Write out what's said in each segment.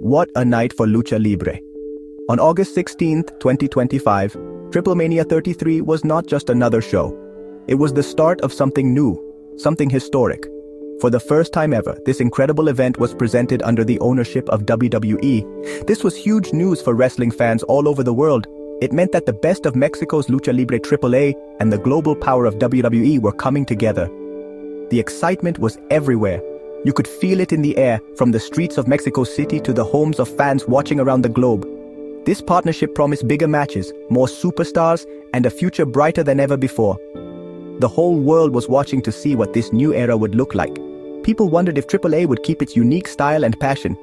What a night for Lucha Libre. On August 16, 2025, Triplemania XXXIII was not just another show. It was the start of something new, something historic. For the first time ever, this incredible event was presented under the ownership of WWE. This was huge news for wrestling fans all over the world. It meant that the best of Mexico's Lucha Libre AAA and the global power of WWE were coming together. The excitement was everywhere. You could feel it in the air, from the streets of Mexico City to the homes of fans watching around the globe. This partnership promised bigger matches, more superstars, and a future brighter than ever before. The whole world was watching to see what this new era would look like. People wondered if AAA would keep its unique style and passion.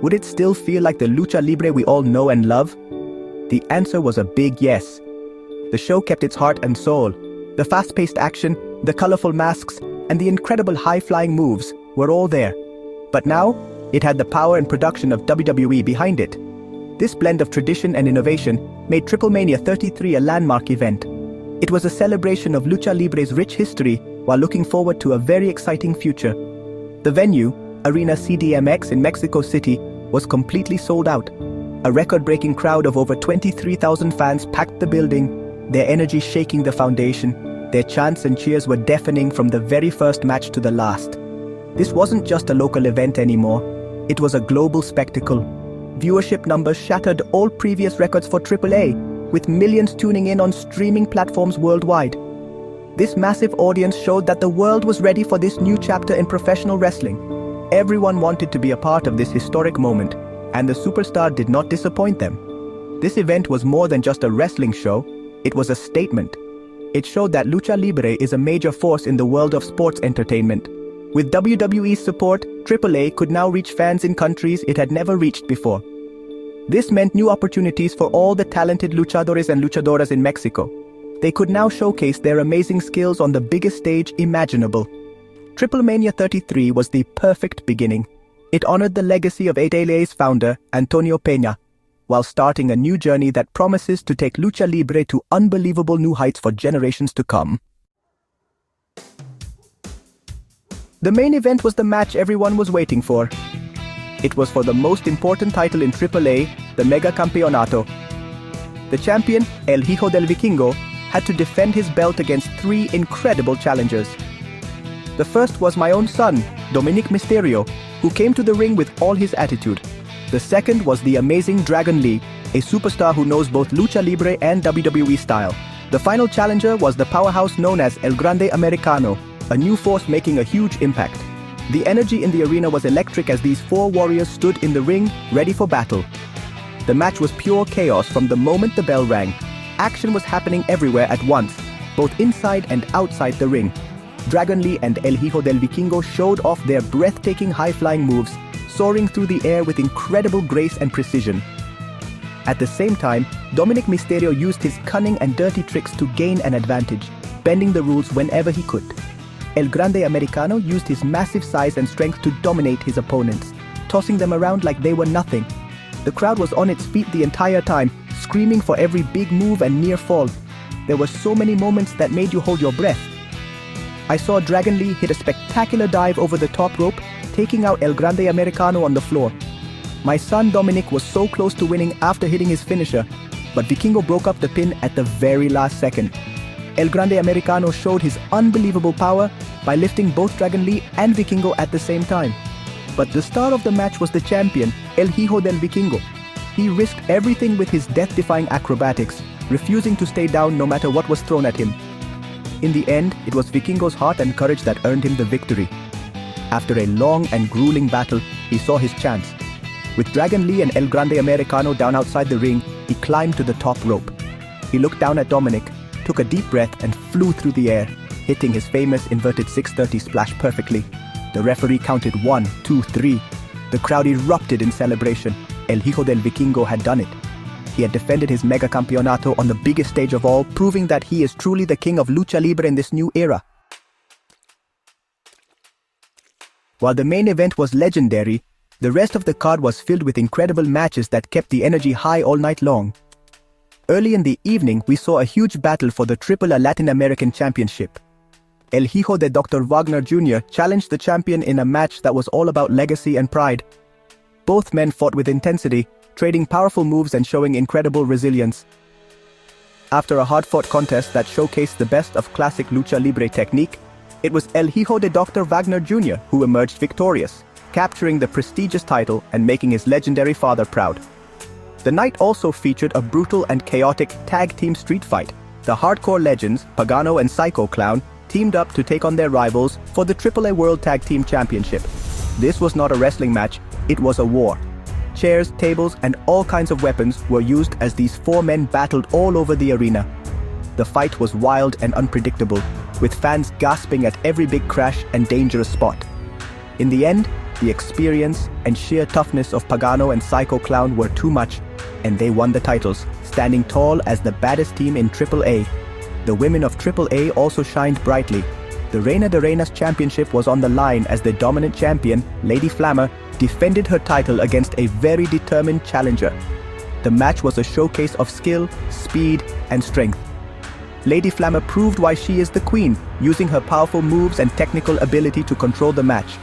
Would it still feel like the Lucha Libre we all know and love? The answer was a big yes. The show kept its heart and soul. The fast-paced action, the colorful masks, and the incredible high-flying moves were all there. But now, it had the power and production of WWE behind it. This blend of tradition and innovation made Triplemania XXXIII a landmark event. It was a celebration of Lucha Libre's rich history while looking forward to a very exciting future. The venue, Arena CDMX in Mexico City, was completely sold out. A record-breaking crowd of over 23,000 fans packed the building, their energy shaking the foundation. Their chants and cheers were deafening from the very first match to the last. This wasn't just a local event anymore. It was a global spectacle. Viewership numbers shattered all previous records for AAA, with millions tuning in on streaming platforms worldwide. This massive audience showed that the world was ready for this new chapter in professional wrestling. Everyone wanted to be a part of this historic moment, and the superstar did not disappoint them. This event was more than just a wrestling show, it was a statement. It showed that Lucha Libre is a major force in the world of sports entertainment. With WWE's support, AAA could now reach fans in countries it had never reached before. This meant new opportunities for all the talented luchadores and luchadoras in Mexico. They could now showcase their amazing skills on the biggest stage imaginable. Triplemania XXXIII was the perfect beginning. It honored the legacy of AAA's founder, Antonio Peña, while starting a new journey that promises to take Lucha Libre to unbelievable new heights for generations to come. The main event was the match everyone was waiting for. It was for the most important title in AAA, the Mega Campeonato. The champion, El Hijo del Vikingo, had to defend his belt against three incredible challengers. The first was my own son, Dominik Mysterio, who came to the ring with all his attitude. The second was the amazing Dragon Lee, a superstar who knows both Lucha Libre and WWE style. The final challenger was the powerhouse known as El Grande Americano, a new force making a huge impact. The energy in the arena was electric as these four warriors stood in the ring, ready for battle. The match was pure chaos from the moment the bell rang. Action was happening everywhere at once, both inside and outside the ring. Dragon Lee and El Hijo del Vikingo showed off their breathtaking high-flying moves, soaring through the air with incredible grace and precision. At the same time, Dominik Mysterio used his cunning and dirty tricks to gain an advantage, bending the rules whenever he could. El Grande Americano used his massive size and strength to dominate his opponents, tossing them around like they were nothing. The crowd was on its feet the entire time, screaming for every big move and near fall. There were so many moments that made you hold your breath. I saw Dragon Lee hit a spectacular dive over the top rope, taking out El Grande Americano on the floor. My son Dominik was so close to winning after hitting his finisher, but Vikingo broke up the pin at the very last second. El Grande Americano showed his unbelievable power by lifting both Dragon Lee and Vikingo at the same time. But the star of the match was the champion, El Hijo del Vikingo. He risked everything with his death-defying acrobatics, refusing to stay down no matter what was thrown at him. In the end, it was Vikingo's heart and courage that earned him the victory. After a long and grueling battle, he saw his chance. With Dragon Lee and El Grande Americano down outside the ring, he climbed to the top rope. He looked down at Dominik, took a deep breath and flew through the air, hitting his famous inverted 630 splash perfectly. The referee counted 1, 2, 3. The crowd erupted in celebration. El Hijo del Vikingo had done it. He had defended his Mega Campeonato on the biggest stage of all, proving that he is truly the king of Lucha Libre in this new era. While the main event was legendary, the rest of the card was filled with incredible matches that kept the energy high all night long. Early in the evening, we saw a huge battle for the AAA Latin American Championship. El Hijo de Dr. Wagner Jr. challenged the champion in a match that was all about legacy and pride. Both men fought with intensity, trading powerful moves and showing incredible resilience. After a hard-fought contest that showcased the best of classic Lucha Libre technique, it was El Hijo de Dr. Wagner Jr. who emerged victorious, capturing the prestigious title and making his legendary father proud. The night also featured a brutal and chaotic tag team street fight. The hardcore legends, Pagano and Psycho Clown, teamed up to take on their rivals for the AAA World Tag Team Championship. This was not a wrestling match, it was a war. Chairs, tables, and all kinds of weapons were used as these four men battled all over the arena. The fight was wild and unpredictable, with fans gasping at every big crash and dangerous spot. In the end, the experience and sheer toughness of Pagano and Psycho Clown were too much, and they won the titles, standing tall as the baddest team in AAA. The women of AAA also shined brightly. The Reina de Reinas Championship was on the line as the dominant champion, Lady Flammer, defended her title against a very determined challenger. The match was a showcase of skill, speed, and strength. Lady Flammer proved why she is the queen, using her powerful moves and technical ability to control the match.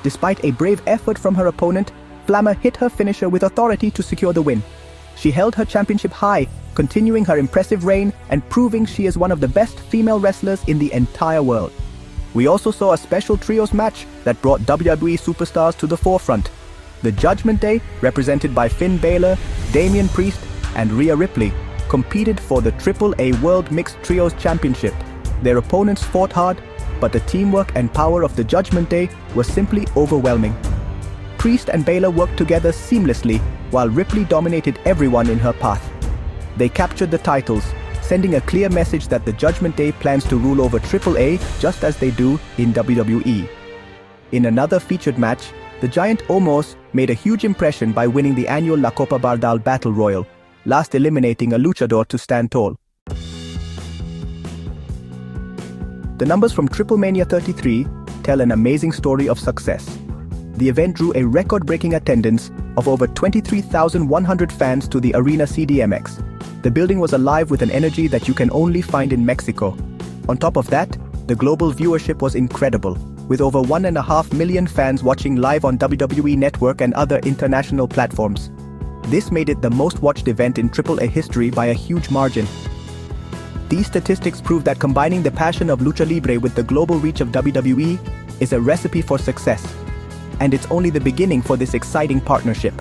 Despite a brave effort from her opponent, Flammer hit her finisher with authority to secure the win. She held her championship high, continuing her impressive reign and proving she is one of the best female wrestlers in the entire world. We also saw a special trios match that brought WWE superstars to the forefront. The Judgment Day, represented by Finn Balor, Damian Priest, and Rhea Ripley, competed for the AAA World Mixed Trios Championship. Their opponents fought hard, but the teamwork and power of the Judgment Day was simply overwhelming. Priest and Balor worked together seamlessly, while Ripley dominated everyone in her path. They captured the titles, sending a clear message that the Judgment Day plans to rule over AAA just as they do in WWE. In another featured match, the Giant Omos made a huge impression by winning the annual La Copa Bardal Battle Royal, last eliminating a luchador to stand tall. The numbers from Triplemania XXXIII tell an amazing story of success. The event drew a record-breaking attendance of over 23,100 fans to the Arena CDMX. The building was alive with an energy that you can only find in Mexico. On top of that, the global viewership was incredible, with over 1.5 million fans watching live on WWE Network and other international platforms. This made it the most watched event in AAA history by a huge margin. These statistics prove that combining the passion of Lucha Libre with the global reach of WWE is a recipe for success, and it's only the beginning for this exciting partnership.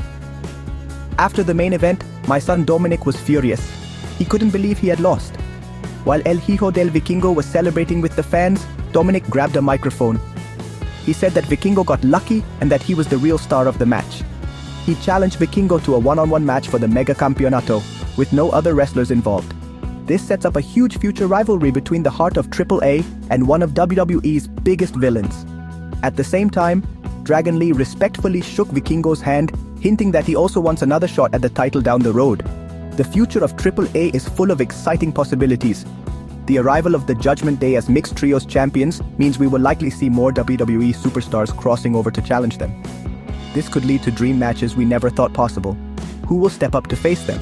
After the main event, my son Dominik was furious. He couldn't believe he had lost. While El Hijo del Vikingo was celebrating with the fans, Dominik grabbed a microphone. He said that Vikingo got lucky and that he was the real star of the match. He challenged Vikingo to a one-on-one match for the Mega Campeonato, with no other wrestlers involved. This sets up a huge future rivalry between the heart of AAA and one of WWE's biggest villains. At the same time, Dragon Lee respectfully shook Vikingo's hand, hinting that he also wants another shot at the title down the road. The future of AAA is full of exciting possibilities. The arrival of the Judgment Day as mixed trios champions means we will likely see more WWE superstars crossing over to challenge them. This could lead to dream matches we never thought possible. Who will step up to face them?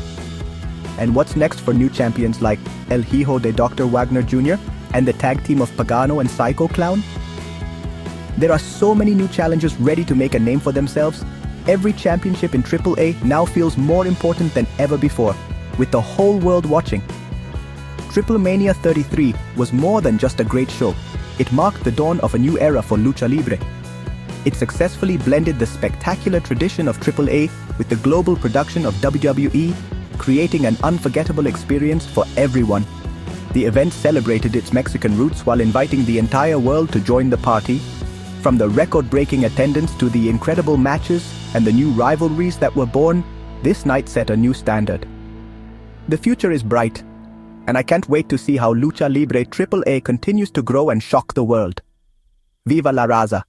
And what's next for new champions like El Hijo de Dr. Wagner Jr. and the tag team of Pagano and Psycho Clown? There are so many new challengers ready to make a name for themselves. Every championship in AAA now feels more important than ever before, with the whole world watching. Triplemania XXXIII was more than just a great show. It marked the dawn of a new era for Lucha Libre. It successfully blended the spectacular tradition of AAA with the global production of WWE, creating an unforgettable experience for everyone. The event celebrated its Mexican roots while inviting the entire world to join the party. From the record-breaking attendance to the incredible matches and the new rivalries that were born, this night set a new standard. The future is bright, and I can't wait to see how Lucha Libre AAA continues to grow and shock the world. Viva la Raza!